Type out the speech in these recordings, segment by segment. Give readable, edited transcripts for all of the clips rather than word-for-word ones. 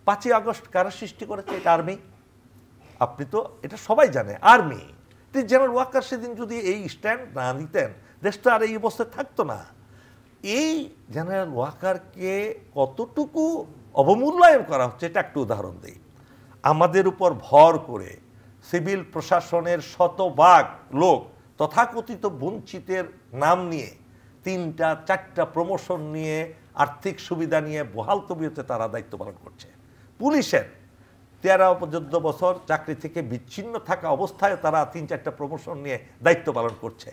5ই August কারা সৃষ্টি করেছে? এটা আর্মি। আপনি তো এটা সবাই জানে, আর্মি। জেনারেল ওয়াকার সেদিন যদি এই স্ট্যান্ড না নিতেন, দেশটা আর এই অবস্থায় থাকতো না। এই জেনারেল ওয়াকারকে কতটুকু অবমূল্যায়ন করা হচ্ছে এটা একটু উদাহরণ দিই। আমাদের উপর ভর করে সিভিল প্রশাসনের শতভাগ লোক তথাকথিত বঞ্চিতের নাম নিয়ে 3টা 4টা প্রমোশন নিয়ে, আর্থিক সুবিধা নিয়ে বহাল তবিয়তে তারা দায়িত্ব পালন করছে। পুলিশের 13-14 বছর চাকরি থেকে বিচ্ছিন্ন থাকা অবস্থায় তারা 3-4টা প্রমোশন নিয়ে দায়িত্ব পালন করছে।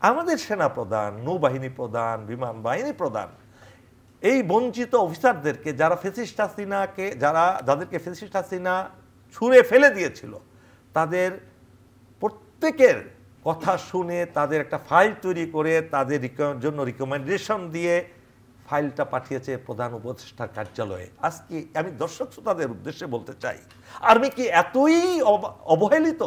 আমাদের সেনা প্রধান, নৌবাহিনী প্রধান, বিমান বাহিনী প্রধান এই বঞ্চিত অফিসারদেরকে, যাদেরকে ফ্যাসিস্ট হাসিনা ছুঁড়ে ফেলে দিয়েছিল, তাদের প্রত্যেকের কথা শুনে তাদের একটা ফাইল তৈরি করে তাদের জন্য রিকমেন্ডেশন দিয়ে ফাইলটা পাঠিয়েছে প্রধান উপদেষ্টার কার্যালয়ে। আজকে আমি দর্শক শ্রোতাদের উদ্দেশ্যে বলতে চাই, আর্মি কি এতই অবহেলিত?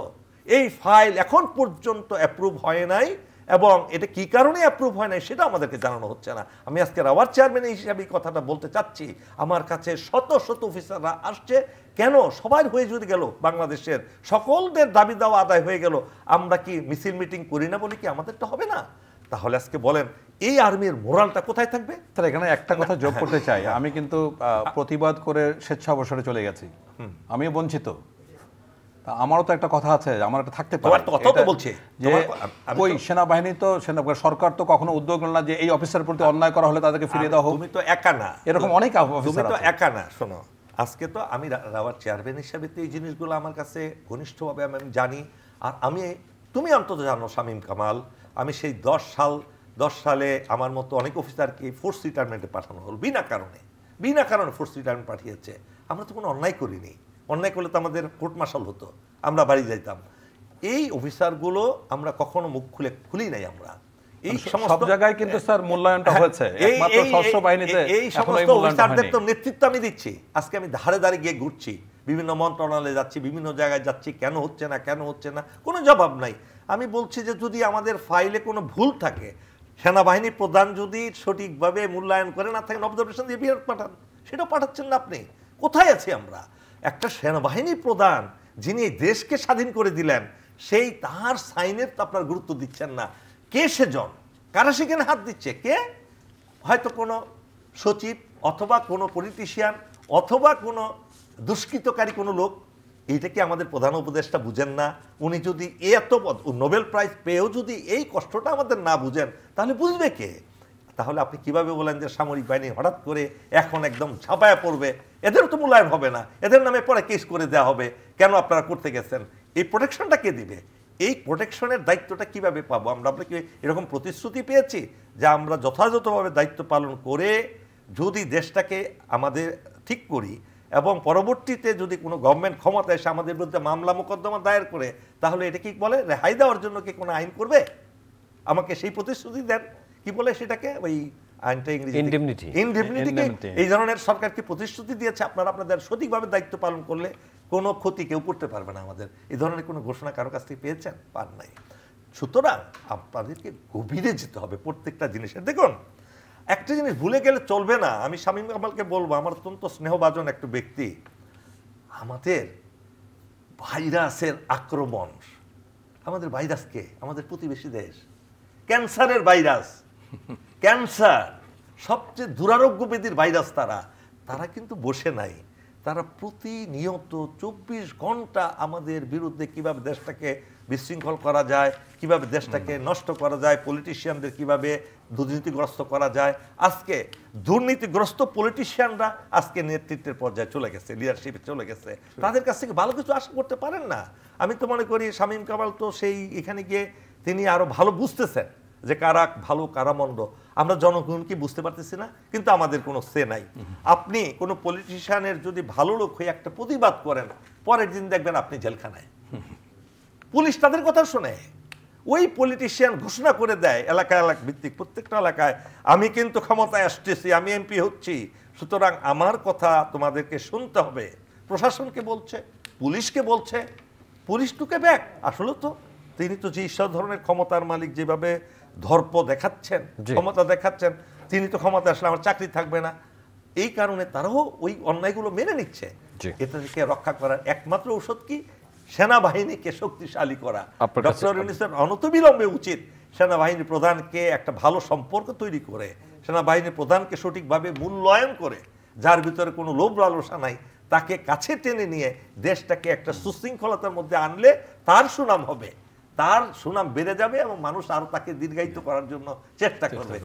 এই ফাইল এখন পর্যন্ত অ্যাপ্রুভ হয় নাই, এবং এটা কি কারণে অ্যাপ্রুভ হয় নাই সেটা আমাদেরকে জানানো হচ্ছে না। আমি আজকে রাওয়ার চেয়ারম্যান হিসাবে এই কথাটা বলতে চাচ্ছি। আমার কাছে শত শত অফিসাররা আসছে, কেন সবার হয়ে যদি গেল, বাংলাদেশের সকলদের দাবি দেওয়া আদায় হয়ে গেল, আমরা কি মিছিল মিটিং করি না বলে কি আমাদেরটা হবে না? তাহলে আজকে বলেন এই আর্মির মোরালটা কোথায় থাকবে? স্যার এখানে একটা কথা যোগ করতে চাই। আমি কিন্তু প্রতিবাদ করে স্বেচ্ছা অবসরে চলে গেছি, আমিও বঞ্চিত। আমারও তো একটা কথা আছে, আমার একটা থাকতে পারে যে ওই সেনাবাহিনী তো সরকার তো কখনো উদ্যোগ নেয় না যে এই অফিসারের প্রতি অন্যায় করা হলে তাদেরকে ফিরিয়ে দেওয়া হোক। তুমি তো একা না, এরকম অনেক অফিসার আছে। তুমি তো একা না। শোনো, আজকে তো আমি রাওয়ার চেয়ারম্যান হিসাবে তো এই জিনিসগুলো আমার কাছে ঘনিষ্ঠভাবে আমি জানি। আর তুমি অন্তত জানো শামীম কামাল, আমি সেই 10 সালে আমার মতো অনেক অফিসারকে ফোর্স রিটায়ারমেন্টে পাঠানো হল বিনা কারণে ফোর্স রিটায়ারমেন্ট পাঠিয়েছে। আমরা তো কোনো অন্যায় করিনি। অন্যায় করলে তো আমাদের কোর্ট মার্শাল হতো, আমরা বাড়ি যাইতাম। এই অফিসারগুলো আমরা কখনো মুখ খুলি নাই। আমরা এই সব জায়গায় কিন্তু স্যার মূল্যায়নটা হয়েছে, একমাত্র সশস্ত্র বাহিনীতে এই সমস্ত অফিসারদের তো নেতৃত্ব আমি দিচ্ছি। আজকে আমি ধারে ধারে গিয়ে ঘুরছি, বিভিন্ন মন্ত্রণালয়ে যাচ্ছি, বিভিন্ন জায়গায় যাচ্ছি, কেন হচ্ছে না কোনো জবাব নাই। আমি বলছি যে যদি আমাদের ফাইলে কোনো ভুল থাকে, সেনাবাহিনী প্রধান যদি সঠিকভাবে মূল্যায়ন করে না থাকেন, অবজারভেশন দিয়ে বিহার পাঠান। সেটাও পাঠাচ্ছেন না আপনি। কোথায় আছি আমরা? একটা সেনাবাহিনী প্রধান যিনি দেশকে স্বাধীন করে দিলেন, সেই তার সাইনের তো আপনার গুরুত্ব দিচ্ছেন না। কে সেজন? কারা সেখানে হাত দিচ্ছে? কে? হয়তো কোনো সচিব, অথবা কোনো পলিটিশিয়ান, অথবা কোনো দুষ্কৃতকারী কোনো লোক। এইটা কি আমাদের প্রধান উপদেষ্টা বুঝেন না? উনি যদি এত নোবেল প্রাইজ পেয়েও যদি এই কষ্টটা আমাদের না বুঝেন, তাহলে বুঝবে কে? তাহলে আপনি কিভাবে বলেন যে সামরিক বাহিনী হঠাৎ করে এখন একদম ঝাঁপায়া পড়বে? এদেরও তো মূল্যায়ন হবে না, এদের নামে পরে কেস করে দেওয়া হবে। কেন আপনারা করতে গেছেন? এই প্রোটেকশনটা কে দিবে? এই প্রোটেকশনের দায়িত্বটা কিভাবে পাবো আমরা? কি এরকম প্রতিশ্রুতি পেয়েছি যে আমরা যথাযথভাবে দায়িত্ব পালন করে যদি দেশটাকে আমাদের ঠিক করি, এবং পরবর্তীতে যদি কোনো গভর্নমেন্ট ক্ষমতা এসে আমাদের বিরুদ্ধে মামলা মোকদ্দমা দায়ের করে, তাহলে এটা কি বলে রেহাই দেওয়ার জন্য কি কোনো আইন করবে? আমাকে সেই প্রতিশ্রুতি দেন। কি বলে সেটাকে? ওই আইনটা ইনডেমনিটি। এই ধরনের সরকার কি প্রতিশ্রুতি দিয়েছে আপনারা আপনাদের সঠিকভাবে দায়িত্ব পালন করলে কোনো ক্ষতি কেউ করতে পারবে না আমাদের? এই ধরনের কোনো ঘোষণা কারো কাছ থেকে পেয়েছেন? পান নাই। সুতরাং আপনাদেরকে গভীরে যেতে হবে প্রত্যেকটা জিনিসের। দেখুন, একটা জিনিস ভুলে গেলে চলবে না। আমি শামীম কামালকে বলবো, আমার অত্যন্ত স্নেহভাজন একটা ব্যক্তি, আমাদের ভাইরাসের আক্রমণ, আমাদের ভাইরাসকে, আমাদের প্রতিবেশী দেশ, ক্যান্সারের ভাইরাস, ক্যান্সার সবচেয়ে দুরারোগ্য ব্যাধির ভাইরাস, তারা কিন্তু বসে নাই। তারা প্রতিনিয়ত 24 ঘন্টা আমাদের বিরুদ্ধে কিভাবে দেশটাকে বিশৃঙ্খল করা যায়, কিভাবে দেশটাকে নষ্ট করা যায়, পলিটিশিয়ানদের কিভাবে দুর্নীতিগ্রস্ত করা যায়। আজকে দুর্নীতিগ্রস্ত পলিটিশিয়ানরা আজকে নেতৃত্বের পর্যায়ে চলে গেছে, লিডারশিপে চলে গেছে। তাদের কাছ থেকে ভালো কিছু আশা করতে পারেন না। আমি তো মনে করি শামীম কামাল তো সেই এখানে গিয়ে তিনি আরো ভালো বুঝতেছেন যে কারা ভালো কারা মন্দ। আমরা জনগণ কি বুঝতে পারতেছি না, কিন্তু আমাদের কোনো সে নাই। আপনি কোনো পলিটিশিয়ানের যদি ভালো লোক হয়ে একটা প্রতিবাদ করেন, পরের দিন দেখবেন আপনি জেলখানায়। পুলিশ তাদের কথা শুনে। ওই পলিটিশিয়ান ঘোষণা করে দেয় এলাকা ভিত্তিক, প্রত্যেকটা এলাকায়, আমি কিন্তু ক্ষমতায় আসতেছি, আমি এমপি হচ্ছি, সুতরাং আমার কথা তোমাদেরকে শুনতে হবে। প্রশাসনকে বলছে, পুলিশকে বলছে, পুলিশ টুকে ব্যাক। আসলে তো তিনি তো যে সব ধরনের ক্ষমতার মালিক, যেভাবে ধর্প দেখাচ্ছেন, ক্ষমতা দেখাচ্ছেন, তিনি তো ক্ষমতা আসলে আমার চাকরি থাকবে না, এই কারণে তারাও ওই অন্যায়গুলো মেনে নিচ্ছে। এটা থেকে রক্ষা করার একমাত্র ঔষধ কি? সেনাবাহিনীকে শক্তিশালী করা। ডক্টর ইউনূসের অনতিবিলম্বে উচিত সেনাবাহিনী প্রধানকে একটা ভালো সম্পর্ক তৈরি করে, সেনাবাহিনী প্রধানকে সঠিকভাবে মূল্যায়ন করে, যার ভিতরে কোনো লোভ লালসা নাই, তাকে কাছে টেনে নিয়ে দেশটাকে একটা সুশৃঙ্খলতার মধ্যে আনলে তার সুনাম হবে, তার সুনাম বেড়ে যাবে এবং মানুষ আরো তাকে দীর্ঘায়িত করার জন্য চেষ্টা করবে।